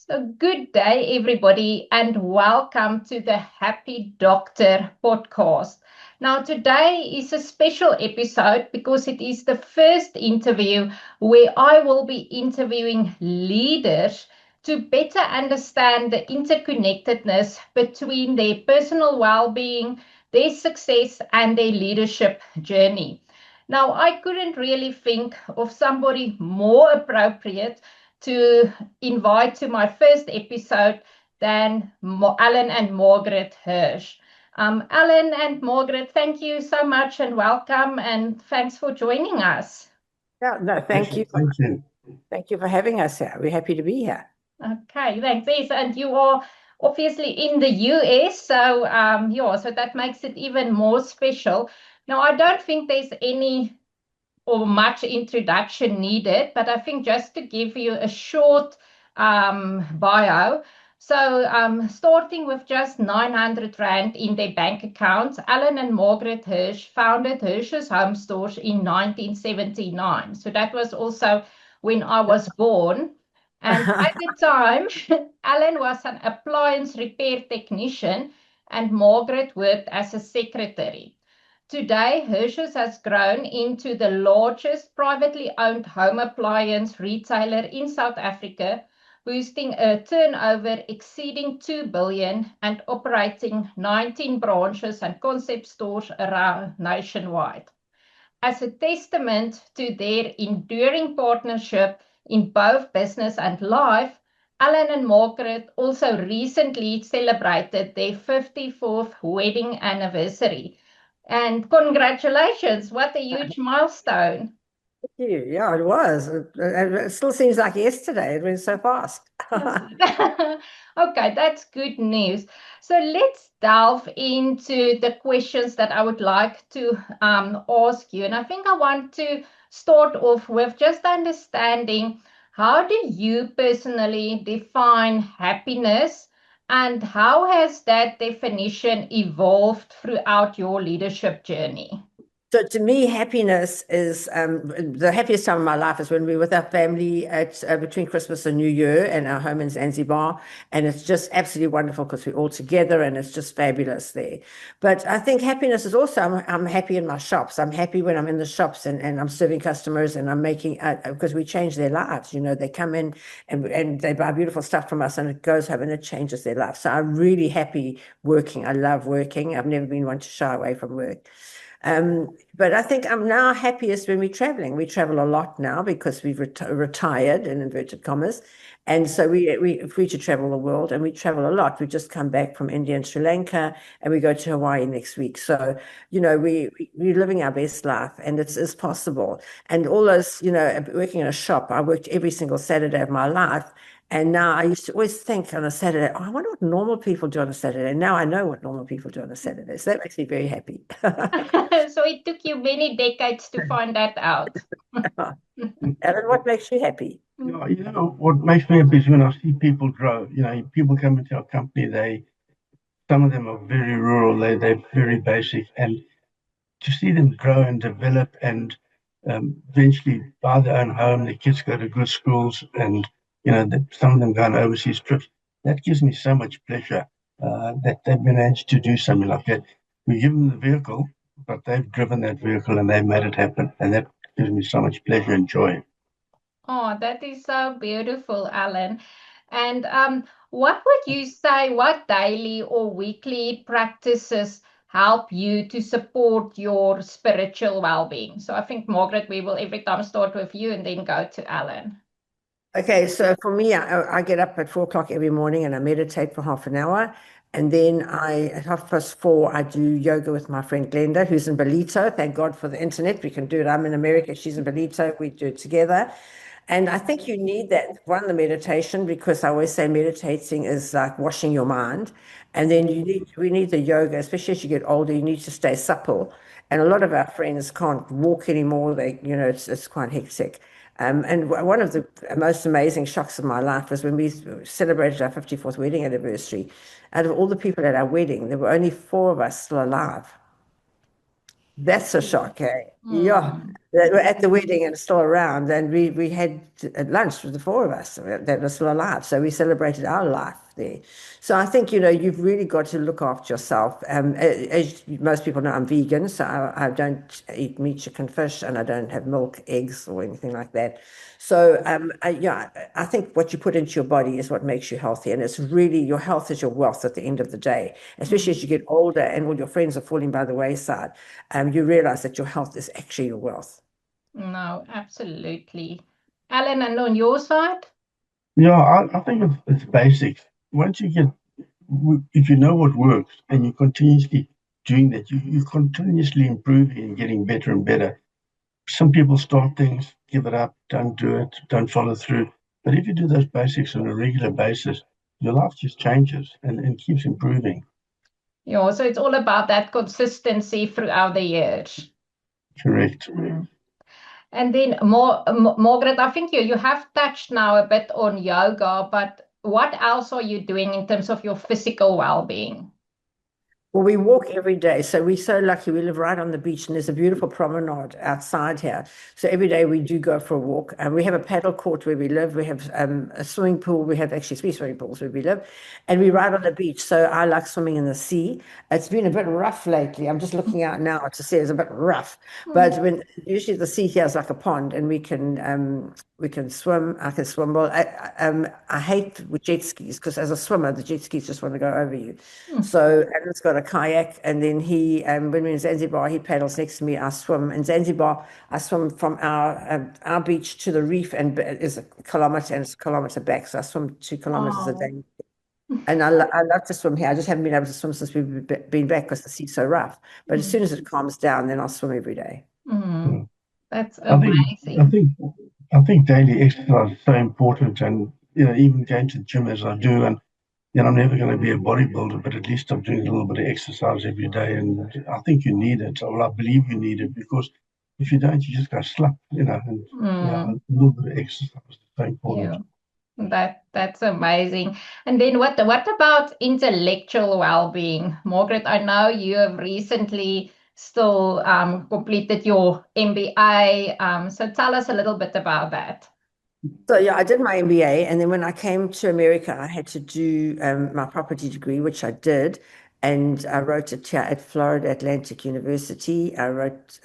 So, good day, everybody, and welcome to the Happy Doctor podcast. Now, today is a special episode because it is the first interview where I will be interviewing leaders to better understand the interconnectedness between their personal well-being, their success, and their leadership journey. Now, I couldn't really think of somebody more appropriate to invite to my first episode than Allan and Margaret Hirsch. Allan and Margaret, thank you so much and welcome, and thanks for joining us. Yeah, no, thank you. Thank you. Thank you for having us here. We're happy to be here. Okay, thanks. Yes, and you are obviously in the US, so so that makes it even more special. Now, I don't think there's any or much introduction needed, but I think just to give you a short bio. So starting with just 900 Rand in their bank accounts, Allan and Margaret Hirsch founded Hirsch's Homestores in 1979. So that was also when I was born. And at the time, Allan was an appliance repair technician and Margaret worked as a secretary. Today, Hirsch's has grown into the largest privately owned home appliance retailer in South Africa, boasting a turnover exceeding 2 billion and operating 19 branches and concept stores around nationwide. As a testament to their enduring partnership in both business and life, Allan and Margaret also recently celebrated their 54th wedding anniversary. And congratulations, what a huge milestone. Thank you. Yeah, it was. It still seems like yesterday. It went so fast. Okay, that's good news. So let's delve into the questions that I would like to ask you. And I think I want to start off with just understanding, how do you personally define happiness, and how has that definition evolved throughout your leadership journey? So to me, happiness is the happiest time of my life is when we're with our family at between Christmas and New Year and our home in Zanzibar. And it's just absolutely wonderful because we're all together and it's just fabulous there. But I think happiness is also, I'm happy in my shops. I'm happy when I'm in the shops and I'm serving customers and I'm making, because we change their lives. You know, they come in and they buy beautiful stuff from us and it goes home and it changes their life. So I'm really happy working. I love working. I've never been one to shy away from work. But I think I'm now happiest when we're traveling. We travel a lot now because we've retired, in inverted commas. And so we're free to travel the world and we travel a lot. We just come back from India and Sri Lanka and we go to Hawaii next week. So, you know, we're living our best life and it's possible. And all those, you know, working in a shop, I worked every single Saturday of my life. And now I used to always think on a Saturday, oh, I wonder what normal people do on a Saturday. Now I know what normal people do on a Saturday. So that makes me very happy. So it took you many decades to find that out. Allan, what makes you happy? Yeah, you know, what makes me happy is when I see people grow. You know, people come into our company, some of them are very rural, they're very basic, and to see them grow and develop and eventually buy their own home, their kids go to good schools, and you know, some of them go on overseas trips. That gives me so much pleasure that they've managed to do something like that. We give them the vehicle, but they've driven that vehicle and they've made it happen, and that gives me so much pleasure and joy. Oh, that is so beautiful, Allan. And what would you say, what daily or weekly practices help you to support your spiritual well-being? So I think, Margaret, we will every time start with you and then go to Allan. Okay, so for me, I get up at 4 o'clock every morning and I meditate for half an hour. And then at 4:30, I do yoga with my friend Glenda, who's in Belito. Thank God for the internet. We can do it. I'm in America. She's in Belito. We do it together. And I think you need that, one, the meditation, because I always say meditating is like washing your mind. And then we need the yoga, especially as you get older, you need to stay supple. And a lot of our friends can't walk anymore. It's quite hectic. And one of the most amazing shocks of my life was when we celebrated our 54th wedding anniversary. Out of all the people at our wedding, there were only 4 of us still alive. That's a shock, eh? Yeah, Mm. that were at the wedding and still around, and we had lunch with the four of us that were still alive. So we celebrated our life there. So I think you've really got to look after yourself. As most people know, I'm vegan, so I don't eat meat, chicken, fish, and I don't have milk, eggs, or anything like that. So I think what you put into your body is what makes you healthy, and it's really your health is your wealth at the end of the day. Especially as you get older and all your friends are falling by the wayside, you realize that your health is actually your wealth. No, absolutely. Allan, and on your side? Yeah, I think it's basics. Once you get, if you know what works and you're continuously doing that, you're continuously improving and getting better and better. Some people start things, give it up, don't do it, don't follow through. But if you do those basics on a regular basis, your life just changes and keeps improving. Yeah, so it's all about that consistency throughout the years. Correct. And then Margaret, I think you have touched now a bit on yoga, but what else are you doing in terms of your physical well-being? Well, we walk every day. So we're so lucky. We live right on the beach, and there's a beautiful promenade outside here. So every day we do go for a walk. And we have a paddle court where we live. We have a swimming pool. We have actually 3 swimming pools where we live. And we ride on the beach. So I like swimming in the sea. It's been a bit rough lately. I'm just looking out now to see it's a bit rough. But when usually the sea here is like a pond, and we can swim. I can swim well. I hate with jet skis because as a swimmer, the jet skis just want to go over you. So Alan's got a kayak, and then when we're in Zanzibar, he paddles next to me. I swim in Zanzibar. I swim from our beach to the reef, and it's a kilometer, and it's a kilometer back. So I swim 2 kilometers a Oh. day. And I love to swim here. I just haven't been able to swim since we've been back because the sea's so rough. But as soon as it calms down, then I'll swim every day. Mm. That's I think I amazing. think I think daily exercise is so important, and even going to the gym as I do, and I'm never going to be a bodybuilder, but at least I'm doing a little bit of exercise every day, and I think you need it. Well, I believe you need it because if you don't, you just go slap, and yeah, a little bit of exercise is so important. Yeah. That's amazing. And then what about intellectual well-being? Margaret, I know you have recently still completed your MBA. So tell us a little bit about that. So yeah, I did my MBA, and then when I came to America, I had to do my property degree, which I did, and I wrote it here at Florida Atlantic University. I wrote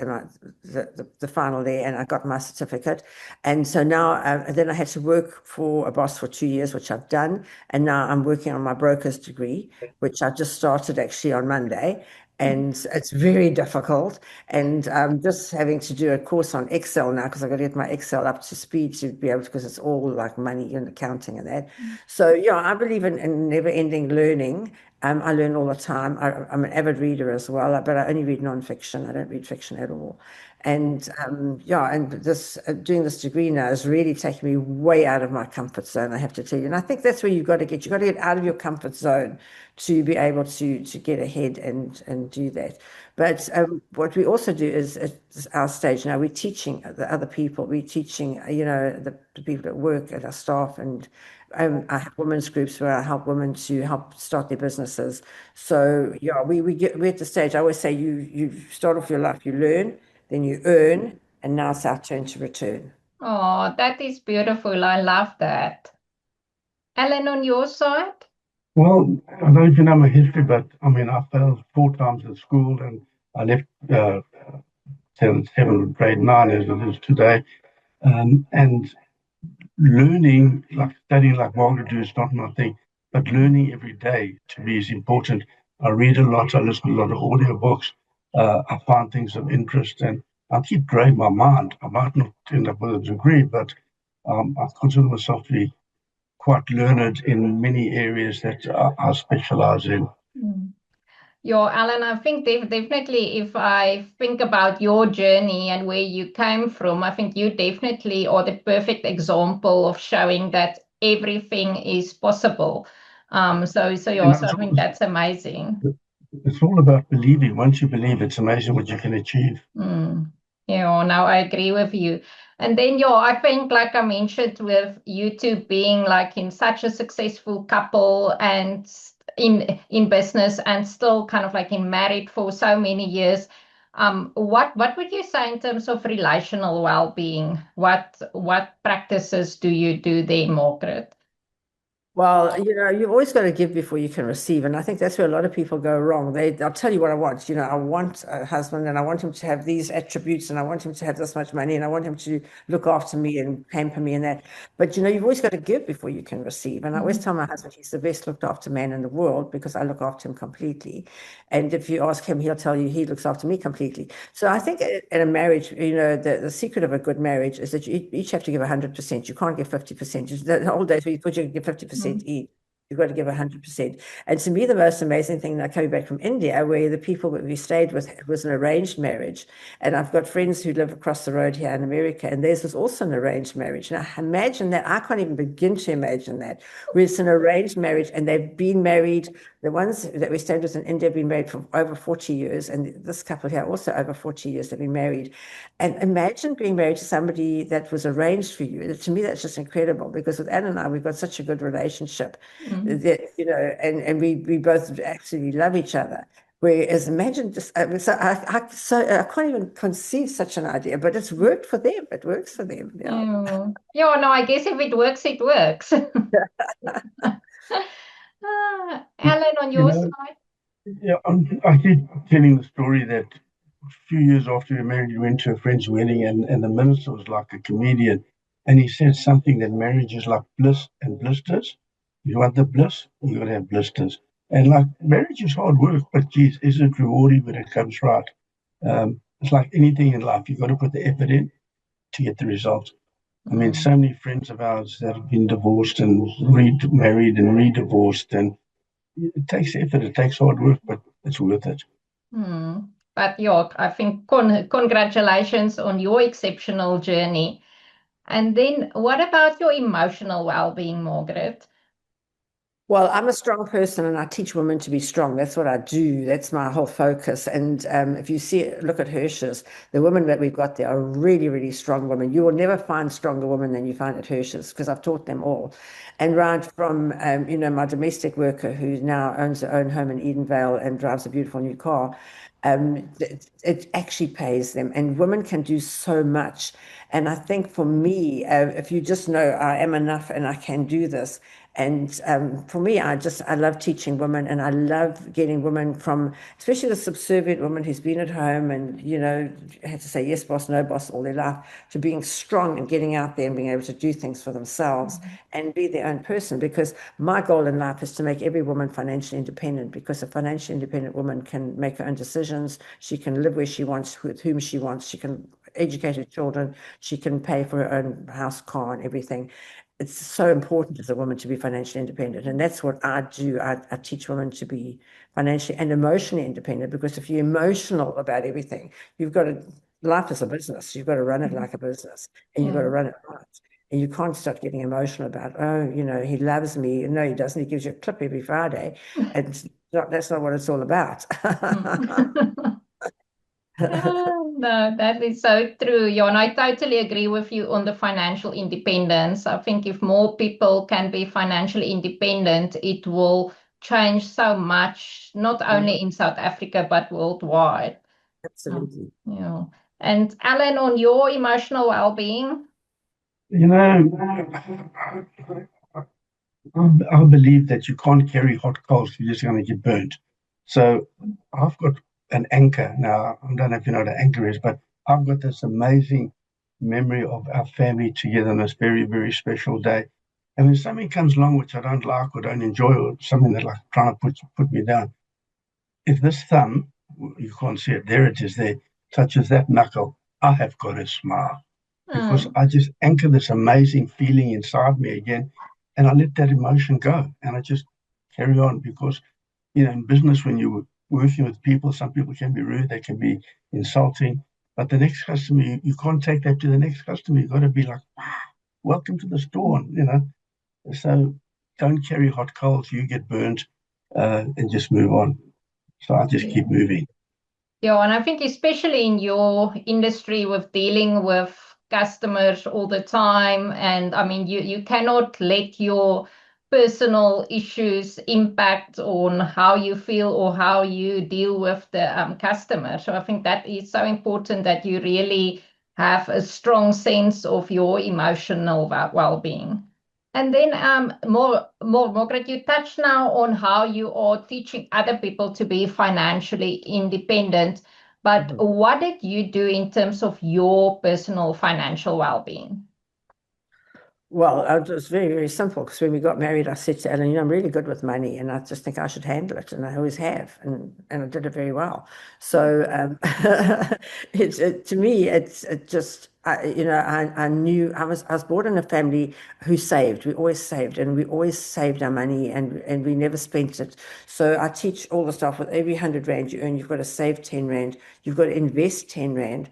the final there, and I got my certificate. And so now, then I had to work for a boss for 2 years, which I've done, and now I'm working on my broker's degree, which I just started actually on Monday. And it's very difficult. And I'm just having to do a course on Excel now because I've got to get my Excel up to speed to be able to, because it's all like money and accounting and that. So, yeah, I believe in never-ending learning. I learn all the time. I'm an avid reader as well, but I only read nonfiction. I don't read fiction at all. And yeah, and this doing this degree now is really taking me way out of my comfort zone, I have to tell you. And I think that's where you've got to get out of your comfort zone to be able to get ahead and do that. But what we also do is at our stage now, we're teaching the other people. We're teaching, the people at work, at our staff, and I have women's groups where I help women to help start their businesses. So yeah, we're at the stage. I always say you start off your life, you learn, then you earn, and now it's our turn to return. Oh, that is beautiful. I love that. Allan, on your side? Well, I don't know if you know my history, but I mean, I failed 4 times at school, and I left grade 9 as it is today, and learning, like studying like Margaret do, is not my thing, but learning every day to me is important. I read a lot, I listen to a lot of audiobooks, I find things of interest, and I keep growing my mind. I might not end up with a degree, but I consider myself to be quite learned in many areas that I specialize in. Yeah, Allan, I think definitely if I think about your journey and where you came from, I think you definitely are the perfect example of showing that everything is possible. So You yeah, know, so I think that's amazing. it's all about believing. Once you believe, it's amazing what you can achieve. Mm. Yeah, now I agree with you. And then, yeah, I think, like I mentioned, with you two being like in such a successful couple and in business and still kind of like in married for so many years, What would you say in terms of relational well-being? What practices do you do there, Margaret? Well, you've always got to give before you can receive. And I think that's where a lot of people go wrong. They'll tell you what I want. I want a husband and I want him to have these attributes and I want him to have this much money and I want him to look after me and pamper me and that. But, you've always got to give before you can receive. And I always tell my husband he's the best looked after man in the world because I look after him completely. And if you ask him, he'll tell you he looks after me completely. So I think in a marriage, the secret of a good marriage is that you each have to give 100%. You can't give 50%. The old days where you thought you could give 50%. Eat. You've got to give 100%. And to me, the most amazing thing, that coming back from India, where the people that we stayed with was an arranged marriage. And I've got friends who live across the road here in America, and theirs was also an arranged marriage. Now, imagine that. I can't even begin to imagine that, where it's an arranged marriage and they've been married. The ones that we stayed with in India have been married for over 40 years. And this couple here also over 40 years they've been married. And imagine being married to somebody that was arranged for you. To me, that's just incredible because with Anne and I, we've got such a good relationship that, and we both absolutely love each other. Whereas imagine just, I can't even conceive such an idea, but it's worked for them. It works for them. Yeah. Yeah, no, I guess if it works, it works. Allan, on your side? Yeah, I keep telling the story that a few years after we were married, we went to a friend's wedding, and the minister was like a comedian. And he said something that marriage is like bliss and blisters. You want the bliss, you got to have blisters. And like marriage is hard work, but geez, is it rewarding when it comes right? It's like anything in life, you've got to put the effort in to get the result. I mean, so many friends of ours that have been divorced and remarried and re-divorced, and it takes effort, it takes hard work, but it's worth it. But yeah, I think congratulations on your exceptional journey. And then what about your emotional well-being, Margaret? Well, I'm a strong person and I teach women to be strong. That's what I do. That's my whole focus. And if you look at Hirsch's, the women that we've got there are really, really strong women. You will never find stronger women than you find at Hirsch's because I've taught them all. And right from, my domestic worker who now owns her own home in Edenvale and drives a beautiful new car, it actually pays them. And women can do so much. And I think for me, if you just know I am enough and I can do this, and for me, I love teaching women and I love getting women from, especially the subservient woman who's been at home and, had to say yes, boss, no boss all their life, to being strong and getting out there and being able to do things for themselves and be their own person. Because my goal in life is to make every woman financially independent, because a financially independent woman can make her own decisions. She can live where she wants, with whom she wants. She can educate her children. She can pay for her own house, car and everything. It's so important as a woman to be financially independent. And that's what I do. I teach women to be financially and emotionally independent, because if you're emotional about everything, life is a business. You've got to run it like a business and you've got to run it right. And you can't start getting emotional about, he loves me. No, he doesn't. He gives you a clip every Friday. And that's not what it's all about. No, that is so true, yeah, and I totally agree with you on the financial independence. I think if more people can be financially independent, it will change so much, not only in South Africa, but worldwide. Absolutely. Yeah. And Allan, on your emotional well-being? I believe that you can't carry hot coals, you're just going to get burnt. So I've got an anchor. Now, I don't know if you know what an anchor is, but I've got this amazing memory of our family together on this very, very special day. And when something comes along which I don't like or don't enjoy, or something that like trying to put me down, if this thumb, you can't see it, there it is there, touches that knuckle, I have got to smile, because I just anchor this amazing feeling inside me again, and I let that emotion go, and I just carry on. Because, in business, when you're working with people, some people can be rude, they can be insulting, but the next customer, you can't take that to the next customer. You've got to be like, welcome to the store, So don't carry hot coals, you get burnt, and just move on. So I just keep moving. Yeah, and I think especially in your industry with dealing with customers all the time, and I mean, you cannot let your personal issues impact on how you feel or how you deal with the customer. So I think that is so important, that you really have a strong sense of your emotional well-being. And then Margaret, you touched now on how you are teaching other people to be financially independent, but what did you do in terms of your personal financial well-being? Well, it was very, very simple, because when we got married, I said to Allan, I'm really good with money, and I just think I should handle it, and I always have, and I did it very well. So to me, it just, I knew I was born in a family who saved. We always saved, and we always saved our money, and we never spent it. So I teach all the stuff. With every 100 Rand you earn, you've got to save 10 Rand. You've got to invest 10 Rand.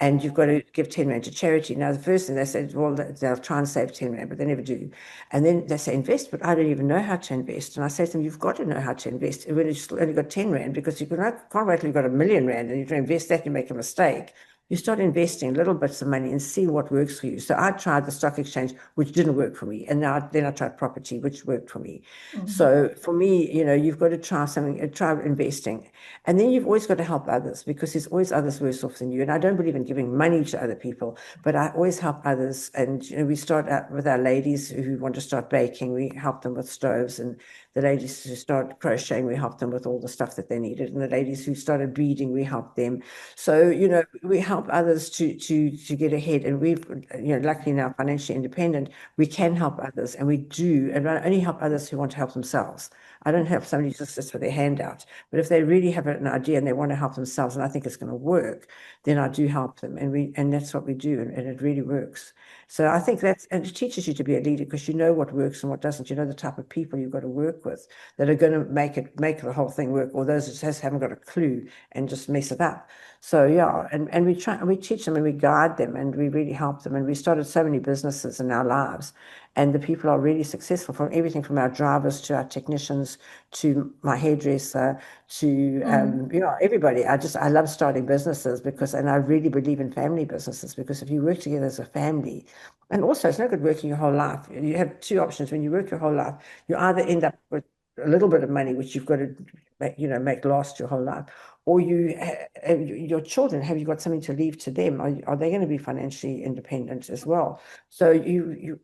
And you've got to give 10 Rand to charity. Now, the first thing they said, well, they'll try and save 10 Rand, but they never do. And then they say, invest, but I don't even know how to invest. And I say to them, you've got to know how to invest. When you've only got 10 Rand, because you can't wait till you've got $1 million and you don't invest that, you make a mistake. You start investing little bits of money and see what works for you. So I tried the stock exchange, which didn't work for me. And then I tried property, which worked for me. So for me, you've got to try something, try investing. And then you've always got to help others, because there's always others worse off than you. And I don't believe in giving money to other people, but I always help others. And we start out with our ladies who want to start baking. We help them with stoves, and the ladies who start crocheting, we help them with all the stuff that they needed. And the ladies who started breeding, we help them. So, we help others to get ahead. And we've, luckily now financially independent, we can help others, and we do. And I only help others who want to help themselves. I don't help somebody just sits with their hand out. But if they really have an idea and they want to help themselves, and I think it's going to work, then I do help them. And that's what we do, and it really works. So I think and it teaches you to be a leader, because you know what works and what doesn't. You know the type of people you've got to work with that are going to make the whole thing work, or those that just haven't got a clue and just mess it up. So yeah, and we teach them, and we guide them, and we really help them. And we started so many businesses in our lives, and the people are really successful, from everything from our drivers to our technicians to my hairdresser to everybody. I love starting businesses, and I really believe in family businesses, because if you work together as a family, and also it's no good working your whole life. You have two options. When you work your whole life, you either end up with a little bit of money, which you've got to make last your whole life, or your children, have you got something to leave to them? Are they going to be financially independent as well? So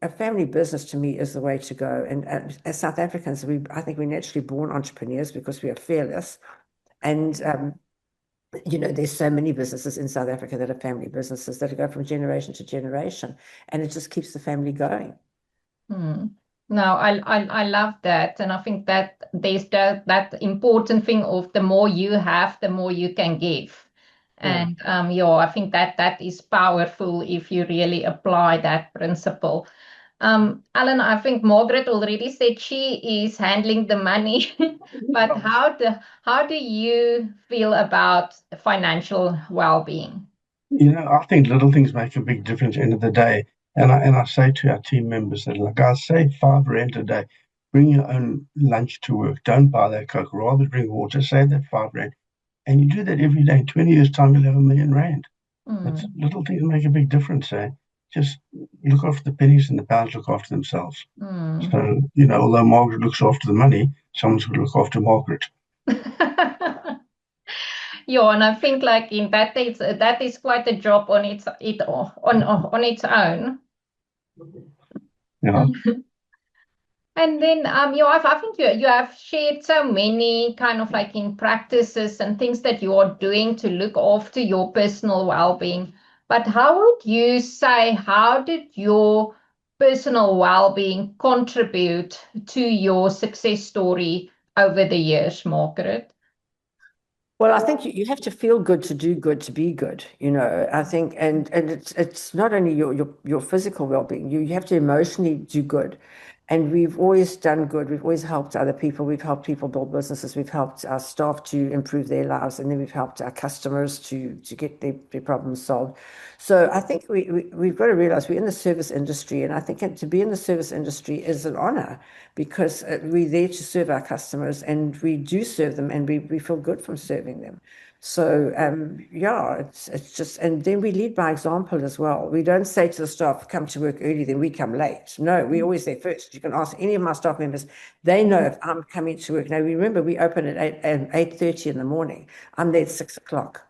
a family business to me is the way to go. And as South Africans, I think we're naturally born entrepreneurs, because we are fearless. And there's so many businesses in South Africa that are family businesses that go from generation to generation, and it just keeps the family going. No, I love that. And I think that there's that important thing of the more you have, the more you can give. And I think that is powerful if you really apply that principle. Allan, I think Margaret already said she is handling the money, but how do you feel about financial well-being? I think little things make a big difference at the end of the day. And I say to our team members that, like, I save 5 Rand a day. Bring your own lunch to work. Don't buy that Coke. Rather drink water. Save that 5 Rand. And you do that every day. In 20 years' time, you'll have R1 million. But little things make a big difference. Just look after the pennies, and the pounds look after themselves. So, although Margaret looks after the money, someone's going to look after Margaret. Yeah, and I think like in that is quite a job on its own. Yeah. And then I think you have shared so many kind of like in practices and things that you are doing to look after your personal well-being. But how would you say, how did your personal well-being contribute to your success story over the years, Margaret? Well, I think you have to feel good to do good, to be good, I think, and it's not only your physical well-being, you have to emotionally do good. And we've always done good. We've always helped other people. We've helped people build businesses. We've helped our staff to improve their lives. And then we've helped our customers to get their problems solved. So I think we've got to realize we're in the service industry. And I think to be in the service industry is an honor, because we're there to serve our customers, and we do serve them, and we feel good from serving them. So yeah, it's just, and then we lead by example as well. We don't say to the staff, come to work early, then we come late. No, we always say first. You can ask any of my staff members, they know if I'm coming to work. Now remember, we open at 8:30 in the morning. I'm there at 6 o'clock.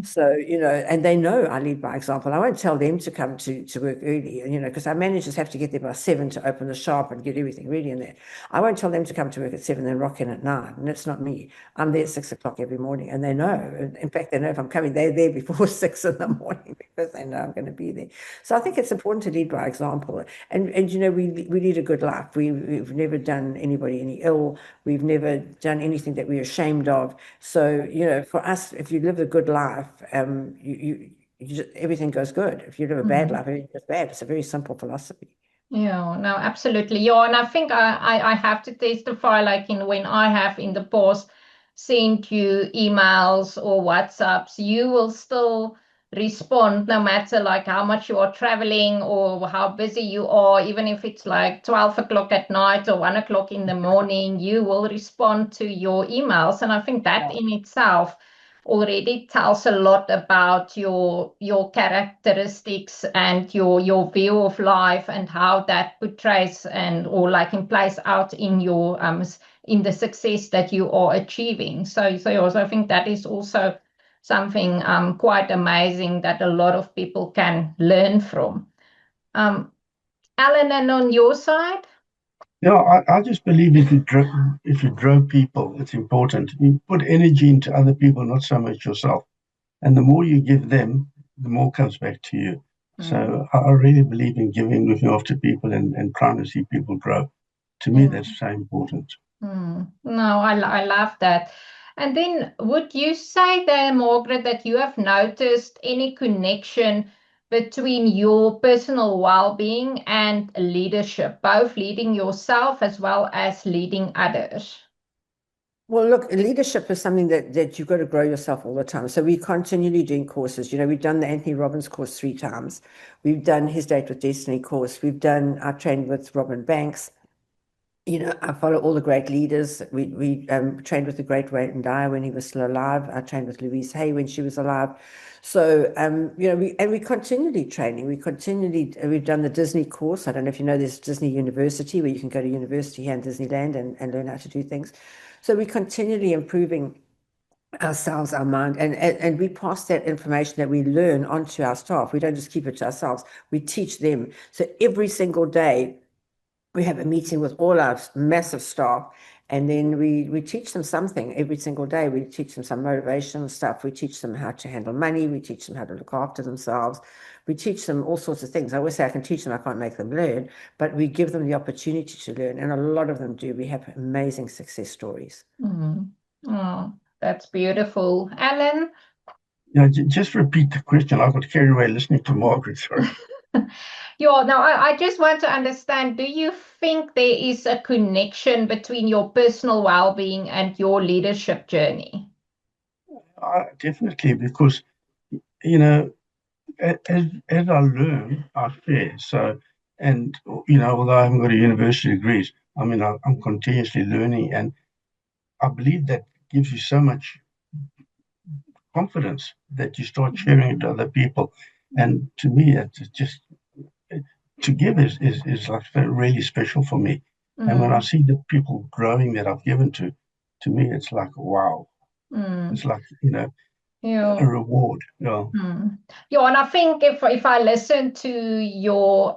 So, and they know I lead by example. I won't tell them to come to work early, because our managers have to get there by 7 to open the shop and get everything ready in there. I won't tell them to come to work at 7 and rock in at 9. And that's not me. I'm there at 6 o'clock every morning, and they know. In fact, they know if I'm coming, they're there before 6 in the morning because they know I'm going to be there. So I think it's important to lead by example. And we lead a good life. We've never done anybody any ill. We've never done anything that we're ashamed of. So, for us, if you live a good life, everything goes good. If you live a bad life, everything goes bad. It's a very simple philosophy. Yeah, no, absolutely. Yeah, and I think I have to testify, like when I have in the past sent you emails or WhatsApps, you will still respond no matter like how much you are traveling or how busy you are, even if it's like 12 o'clock at night or 1 o'clock in the morning, you will respond to your emails. And I think that in itself already tells a lot about your characteristics and your view of life and how that portrays or like in plays out in your in the success that you are achieving. So also I think that is also something quite amazing that a lot of people can learn from. Allan, and on your side? Yeah, I just believe if you grow people, it's important. You put energy into other people, not so much yourself. And the more you give them, the more comes back to you. So I really believe in looking after people and trying to see people grow. To me, that's so important. No, I love that. And then would you say there, Margaret, that you have noticed any connection between your personal well-being and leadership, both leading yourself as well as leading others? Well, look, leadership is something that you've got to grow yourself all the time. So we're continually doing courses. We've done the Anthony Robbins course 3 times. We've done his Date with Destiny course. I trained with Robin Banks. I follow all the great leaders. We trained with the great Wayne Dyer when he was still alive. I trained with Louise Hay when she was alive. So, we continually training. We've done the Disney course. I don't know if you know, there's Disney University where you can go to university here in Disneyland and learn how to do things. So we're continually improving ourselves, our mind, and we pass that information that we learn onto our staff. We don't just keep it to ourselves. We teach them. So every single day, we have a meeting with all our massive staff, and then we teach them something every single day. We teach them some motivational stuff. We teach them how to handle money. We teach them how to look after themselves. We teach them all sorts of things. I always say I can teach them, I can't make them learn, but we give them the opportunity to learn, and a lot of them do. We have amazing success stories. Oh, that's beautiful. Allan? Yeah, just repeat the question. I got carried away listening to Margaret, sorry. Yeah, now I just want to understand, do you think there is a connection between your personal well-being and your leadership journey? Definitely, because, as I learn, I share. So, and, although I haven't got a university degree, I'm continuously learning, and I believe that gives you so much confidence that you start sharing it to other people. And to me, it's just to give is like really special for me. And when I see the people growing that I've given to me, it's like, wow. It's like, Yeah. a reward. Yeah. Yeah, and I think if I listen to your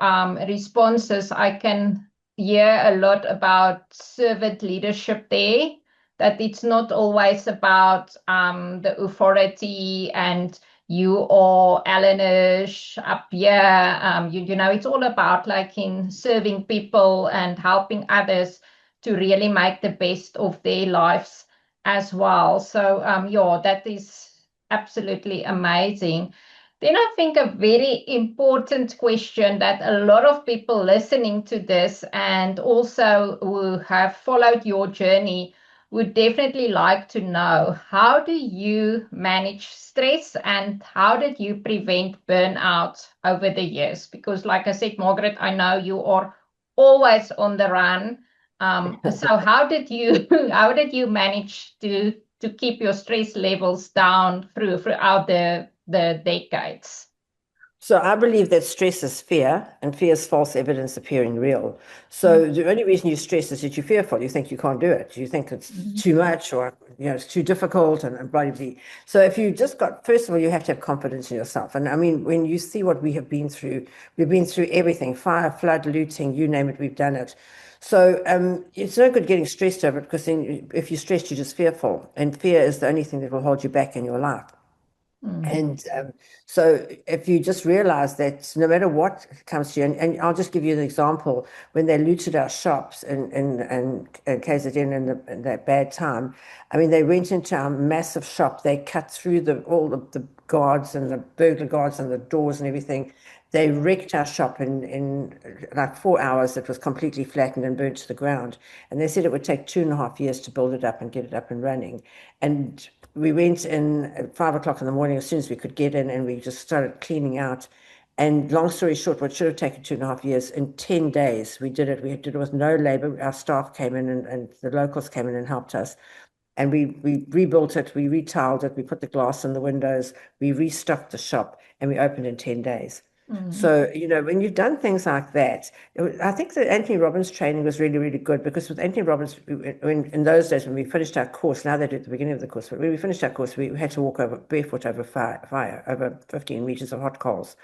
responses, I can hear a lot about servant leadership there, that it's not always about the authority and you are Allanish up here. It's all about like in serving people and helping others to really make the best of their lives as well. So yeah, that is absolutely amazing. Then I think a very important question that a lot of people listening to this and also who have followed your journey would definitely like to know, how do you manage stress and how did you prevent burnout over the years? Because like I said, Margaret, I know you are always on the run. So how did you manage to to keep your stress levels down throughout the decades? So I believe that stress is fear, and fear is false evidence appearing real. So the only reason you stress is that you're fearful. You think you can't do it. You think it's too much, or it's too difficult, and blah, blah, blah. So if you just first of all, you have to have confidence in yourself. And I mean, when you see what we have been through, we've been through everything: fire, flood, looting, you name it, we've done it. So it's no good getting stressed over it, because then if you're stressed, you're just fearful, and fear is the only thing that will hold you back in your life. And so if you just realize that no matter what comes to you, and I'll just give you an example, when they looted our shops in KZN in that bad time, I mean, they went into our massive shop, they cut through all the guards and the burglar guards and the doors and everything. They wrecked our shop in like 4 hours. It was completely flattened and burnt to the ground. And they said it would take 2.5 years to build it up and get it up and running. And we went in at 5 o'clock in the morning as soon as we could get in, and we just started cleaning out. And long story short, what should have taken 2.5 years, in 10 days, we did it. We did it with no labor. Our staff came in and the locals came in and helped us. And we rebuilt it, we retiled it, we put the glass in the windows, we restocked the shop, and we opened in 10 days. So, when you've done things like that, I think that Anthony Robbins training was really, really good, because with Anthony Robbins, in those days when we finished our course, now they do it at the beginning of the course, but when we finished our course, we had to walk barefoot over fire, over 15 meters of hot coals.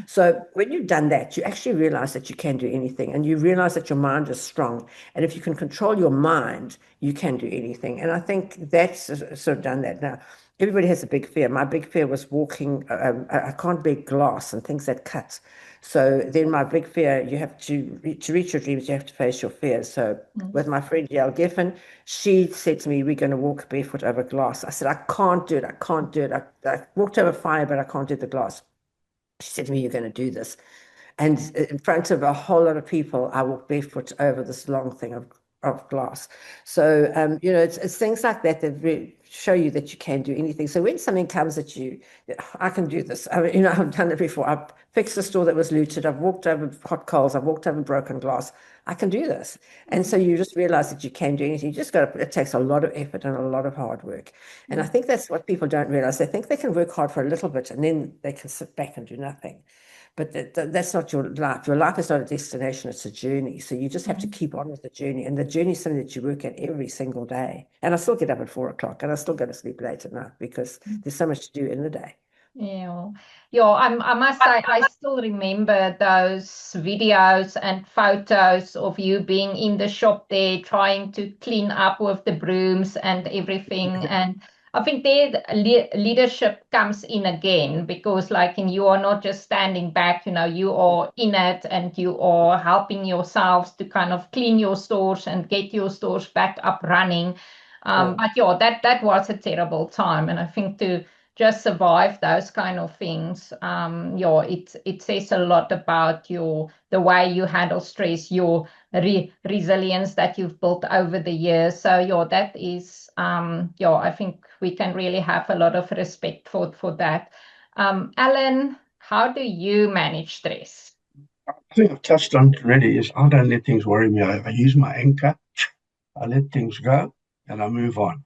So when you've done that, you actually realize that you can do anything, and you realize that your mind is strong. And if you can control your mind, you can do anything. And I think that's sort of done that. Now, everybody has a big fear. My big fear was walking. I can't bear glass and things that cut. So then my big fear, you have to reach your dreams, you have to face your fears. So with my friend Yael Geffen, she said to me, we're going to walk barefoot over glass. I said, I can't do it. I can't do it. I walked over fire, but I can't do the glass. She said to me, you're going to do this. And in front of a whole lot of people, I walked barefoot over this long thing of glass. So, it's things like that that really show you that you can do anything. So when something comes at you, I can do this. I mean, I've done it before. I've fixed a store that was looted. I've walked over hot coals. I've walked over broken glass. I can do this. And so you just realize that you can do anything. You just it takes a lot of effort and a lot of hard work. And I think that's what people don't realize. They think they can work hard for a little bit and then they can sit back and do nothing. But that's not your life. Your life is not a destination, it's a journey. So you just have to keep on with the journey. And the journey is something that you work at every single day. And I still get up at 4 o'clock, and I still go to sleep late at night, because there's so much to do in the day. Yeah, I must say, I still remember those videos and photos of you being in the shop there, trying to clean up with the brooms and everything. And I think there leadership comes in again, because you are not just standing back, you are in it, and you are helping yourselves to kind of clean your stores and get your stores back up running. But that was a terrible time. And I think to just survive those kind of things, it says a lot about the way you handle stress, your resilience that you've built over the years. So that is I think we can really have a lot of respect for that. Allan, how do you manage stress? I think I've touched on it already, is I don't let things worry me. I use my anchor, I let things go, and I move on.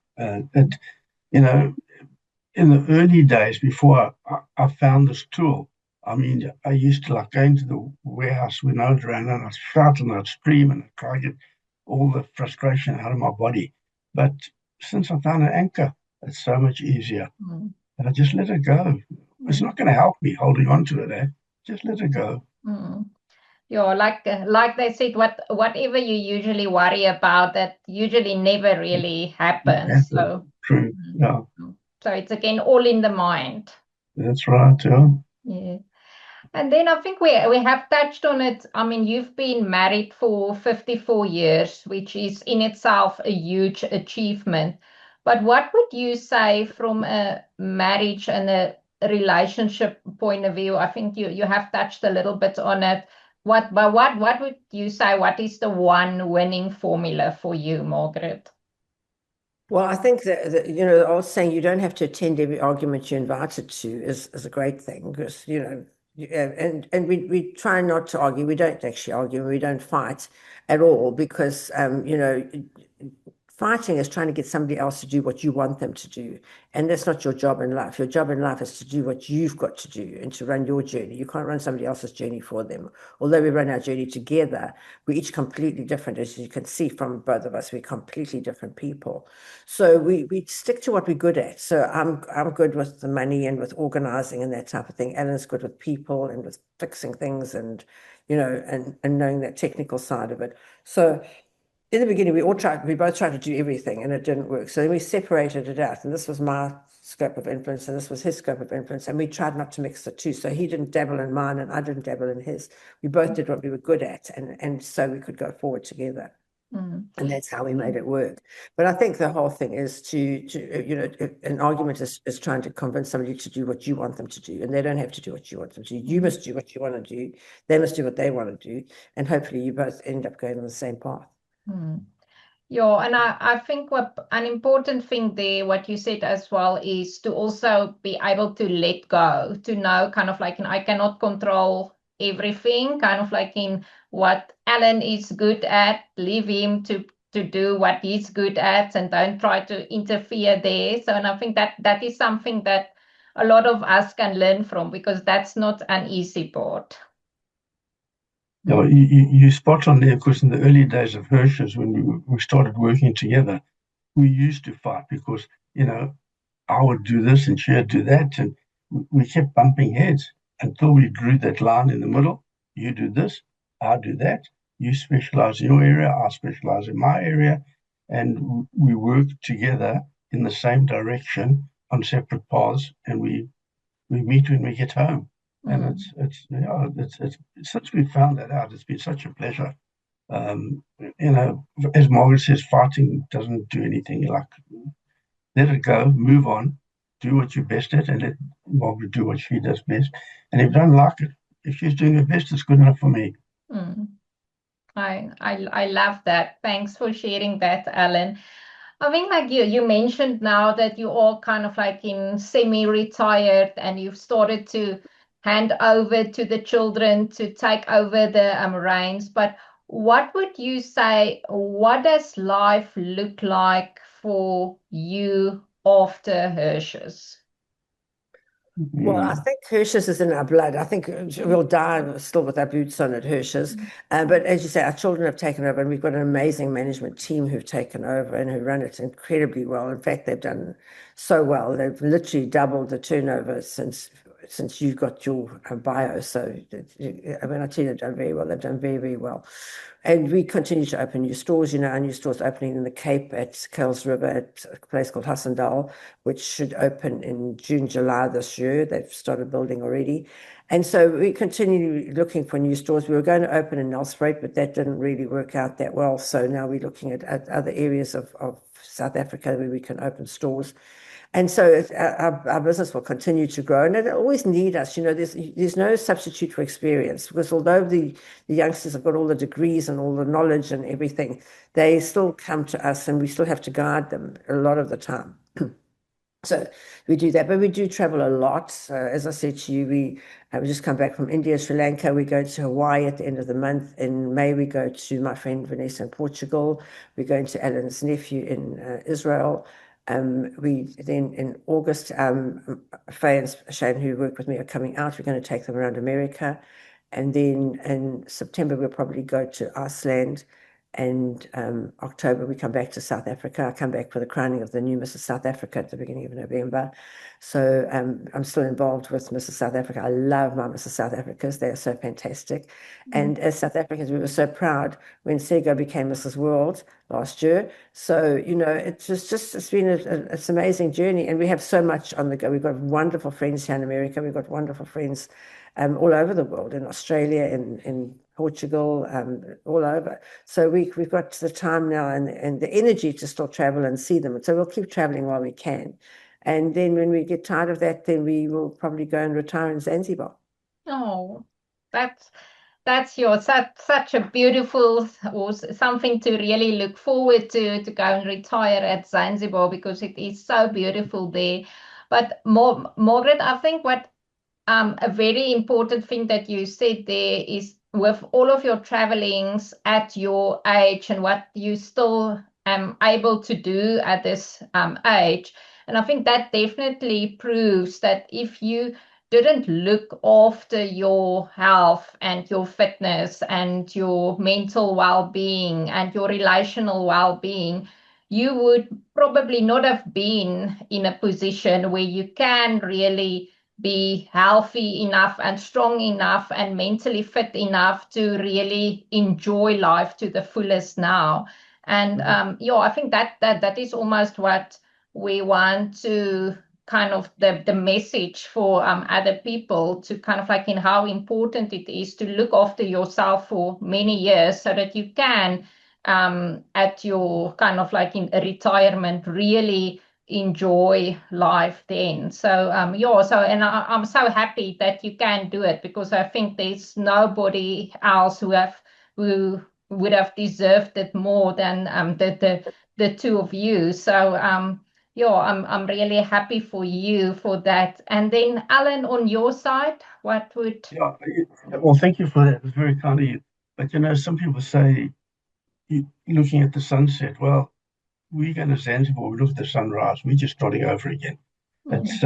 In the early days before I found this tool, I mean, I used to go into the warehouse when I was around, and I'd shout and I'd scream and I'd try to get all the frustration out of my body. But since I found an anchor, it's so much easier. And I just let it go. It's not going to help me holding on to it. Just let it go. Like they said, whatever you usually worry about, that usually never really happens. So true. Yeah. So it's again all in the mind. That's right. Yeah. And then I think we have touched on it. I mean, you've been married for 54 years, which is in itself a huge achievement. But what would you say from a marriage and a relationship point of view? I think you have touched a little bit on it. What would you say? What is the one winning formula for you, Margaret? Well, I think that I was saying you don't have to attend every argument you're invited to is a great thing, because and we try not to argue. We don't actually argue. We don't fight at all, because fighting is trying to get somebody else to do what you want them to do. And that's not your job in life. Your job in life is to do what you've got to do and to run your journey. You can't run somebody else's journey for them. Although we run our journey together, we're each completely different. As you can see from both of us, we're completely different people. So we stick to what we're good at. So I'm good with the money and with organizing and that type of thing. Allan's good with people and with fixing things and, and knowing that technical side of it. So in the beginning, we both tried to do everything and it didn't work. So then we separated it out. And this was my scope of influence and this was his scope of influence. And we tried not to mix the two. So he didn't dabble in mine and I didn't dabble in his. We both did what we were good at. And so we could go forward together. And that's how we made it work. But I think the whole thing is an argument is trying to convince somebody to do what you want them to do. And they don't have to do what you want them to do. You must do what you want to do. They must do what they want to do. And hopefully you both end up going on the same path. Yeah, and I think what an important thing there, what you said as well, is to also be able to let go, to know kind of like, I cannot control everything, kind of like in what Allan is good at, leave him to do what he's good at and don't try to interfere there. So, and I think that is something that a lot of us can learn from because that's not an easy part. No, you spot on there because in the early days of Hirsch's, when we started working together, we used to fight because, I would do this and she'd do that. And we kept bumping heads until we drew that line in the middle. You do this, I do that. You specialize in your area, I specialize in my area. And we work together in the same direction on separate paths. And we meet when we get home. And it's since we found that out, it's been such a pleasure. As Margaret says, fighting doesn't do anything. Like, let it go, move on, do what you're best at, and let Margaret do what she does best. And if you don't like it, if she's doing her best, it's good enough for me. I love that. Thanks for sharing that, Allan. I think like you mentioned now that you all kind of like in semi-retired and you've started to hand over to the children to take over the reins. But what would you say, what does life look like for you after Hirsch's? Well, I think Hirsch's is in our blood. I think we'll die still with our boots on at Hirsch's. But as you say, our children have taken over and we've got an amazing management team who've taken over and who run it incredibly well. In fact, they've done so well. They've literally doubled the turnover since you got your bio. So, I mean, I tell you, they've done very well. They've done very, very well. And we continue to open new stores. Our new store's opening in the Cape at Kuils River at a place called Hassendal, which should open in June, July this year. They've started building already. And so we continue looking for new stores. We were going to open in Nelspruit, but that didn't really work out that well. So now we're looking at other areas of South Africa where we can open stores. And so our business will continue to grow, and it'll always need us. There's no substitute for experience, because although the youngsters have got all the degrees and all the knowledge and everything, they still come to us, and we still have to guide them a lot of the time. So we do that, but we do travel a lot. As I said to you, we just come back from India, Sri Lanka. We go to Hawaii at the end of the month. In May, we go to my friend Vanessa in Portugal. We're going to Allan's nephew in Israel. We then in August, Faye and Shane, who work with me, are coming out. We're going to take them around America. And then in September, we'll probably go to Iceland. And October, we come back to South Africa. I come back for the crowning of the new Mrs. South Africa at the beginning of November. So I'm still involved with Mrs. South Africa. I love my Mrs. South Africas. They are so fantastic. And as South Africans, we were so proud when Sego became Mrs. World last year. So, it's been it's an amazing journey. And we have so much on the go. We've got wonderful friends here in America. We've got wonderful friends all over the world, in Australia, in Portugal, all over. So we've got the time now and the energy to still travel and see them. So we'll keep traveling while we can. And then when we get tired of that, then we will probably go and retire in Zanzibar. Oh, that's such a beautiful, or something to really look forward to go and retire at Zanzibar, because it is so beautiful there. But Margaret, I think what a very important thing that you said there is, with all of your travelings at your age and what you still am able to do at this age. And I think that definitely proves that if you didn't look after your health and your fitness and your mental well-being and your relational well-being, you would probably not have been in a position where you can really be healthy enough and strong enough and mentally fit enough to really enjoy life to the fullest now. And I think that is almost what we want to kind of the message for other people, to kind of like in how important it is to look after yourself for many years so that you can at your kind of like in retirement really enjoy life then. So and I'm so happy that you can do it, because I think there's nobody else who would have deserved it more than the two of you. So I'm really happy for you for that. And then Allan, on your side, what would Yeah, well, thank you for that. It's very kind of you. But some people say, looking at the sunset, well, we go to Zanzibar, we look at the sunrise, we're just starting over again. It's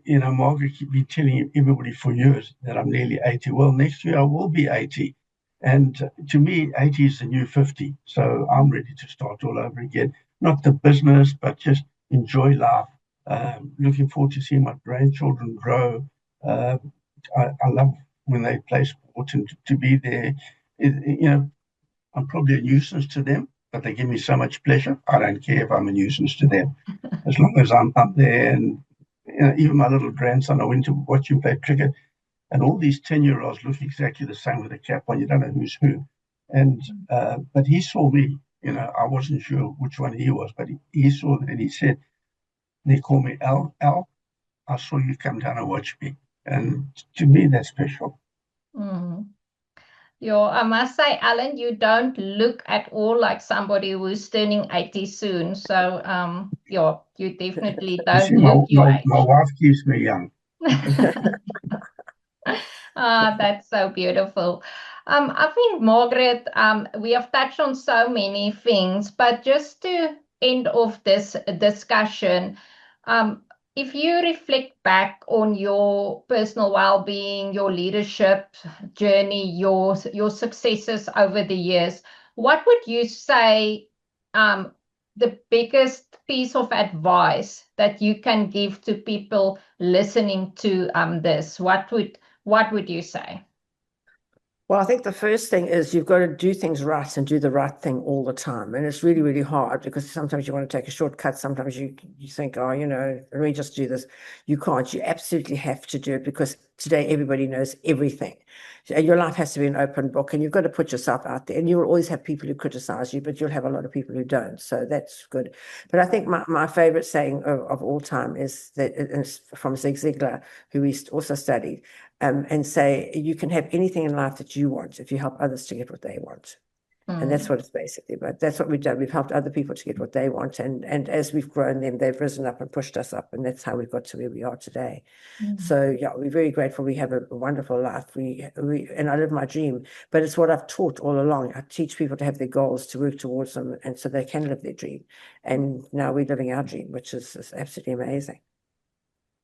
Margaret keep been telling everybody for years that I'm nearly 80. Well, next year I will be 80. And to me, 80 is the new 50. So I'm ready to start all over again. Not the business, but just enjoy life. Looking forward to seeing my grandchildren grow. Uh, I love when they play sport and to be there. I'm probably a nuisance to them, but they give me so much pleasure. I don't care if I'm a nuisance to them, as long as I'm up there. And even my little grandson, I went to watch him play cricket, and all these 10-year-olds look exactly the same with a cap on. You don't know who's who. And but he saw me. I wasn't sure which one he was, but he saw that, and he said, they call me Al. Al, I saw you come down and watch me. And to me, that's special. mm. I must say, Allan, you don't look at all like somebody who's turning 80 soon. So, you definitely You see, don't my, look your my, age. my wife keeps me young. That's so beautiful. I think, Margaret, we have touched on so many things, but just to end off this discussion, um, if you reflect back on your personal well-being, your leadership journey, your successes over the years, what would you say the biggest piece of advice that you can give to people listening to this? What would you say? Well, I think the first thing is you've got to do things right and do the right thing all the time. And it's really, really hard, because sometimes you want to take a shortcut. Sometimes you think, oh, let me just do this. You can't. You absolutely have to do it, because today everybody knows everything. So your life has to be an open book, and you've got to put yourself out there. And you will always have people who criticize you, but you'll have a lot of people who don't. So that's good. But I think my favorite saying of all time is that it's from Zig Ziglar, who we also studied. And say you can have anything in life that you want if you help others to get what they want. And that's what it's basically about. That's what we've done. We've helped other people to get what they want. And as we've grown them, they've risen up and pushed us up. And that's how we got to where we are today. So, we're very grateful. We have a wonderful life. And I live my dream. But it's what I've taught all along. I teach people to have their goals, to work towards them, and so they can live their dream. And now we're living our dream, which is absolutely amazing.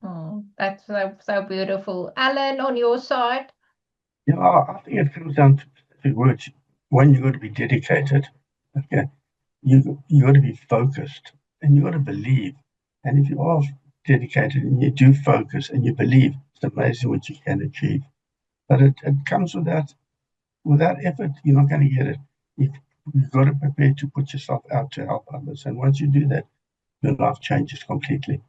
Oh, that's so beautiful. Allan, on your side? Yeah, I think it comes down to specific words. One, you got to be dedicated. Okay, you got to be focused, and you got to believe. And if you are dedicated and you do focus and you believe, it's amazing what you can achieve. But it comes without effort. You're not going to get it. You've got to prepare to put yourself out to help others, and once you do that, your life changes completely.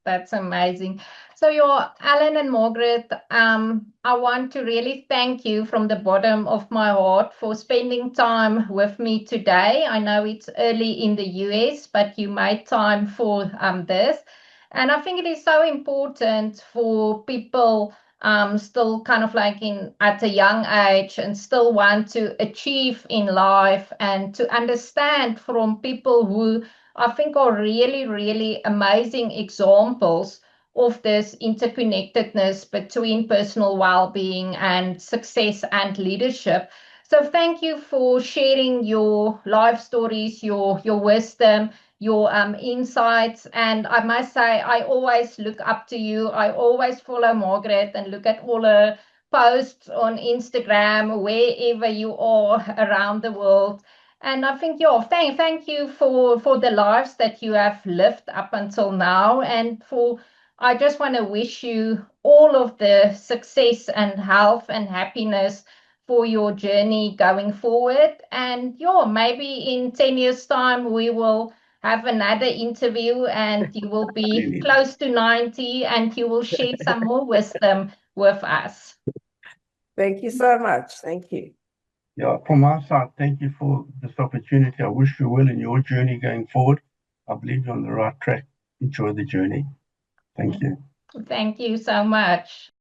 That's amazing. So your Allan and Margaret, I want to really thank you from the bottom of my heart for spending time with me today. I know it's early in the US, but you made time for this. And I think it is so important for people still kind of like at a young age and still want to achieve in life, and to understand from people who I think are really, really amazing examples of this interconnectedness between personal well-being and success and leadership. So thank you for sharing your life stories, your wisdom, your insights. And I must say, I always look up to you. I always follow Margaret and look at all her posts on Instagram, wherever you are around the world. And I think, yeah, thank you for the lives that you have lived up until now. And I just want to wish you all of the success and health and happiness for your journey going forward. And yeah, maybe in 10 years' time, we will have another interview and you will be close to 90 and you will share some more wisdom with us. Thank you so much. Thank you. Yeah, from our side, thank you for this opportunity. I wish you well in your journey going forward. I believe you're on the right track. Enjoy the journey. Thank you. Thank you so much.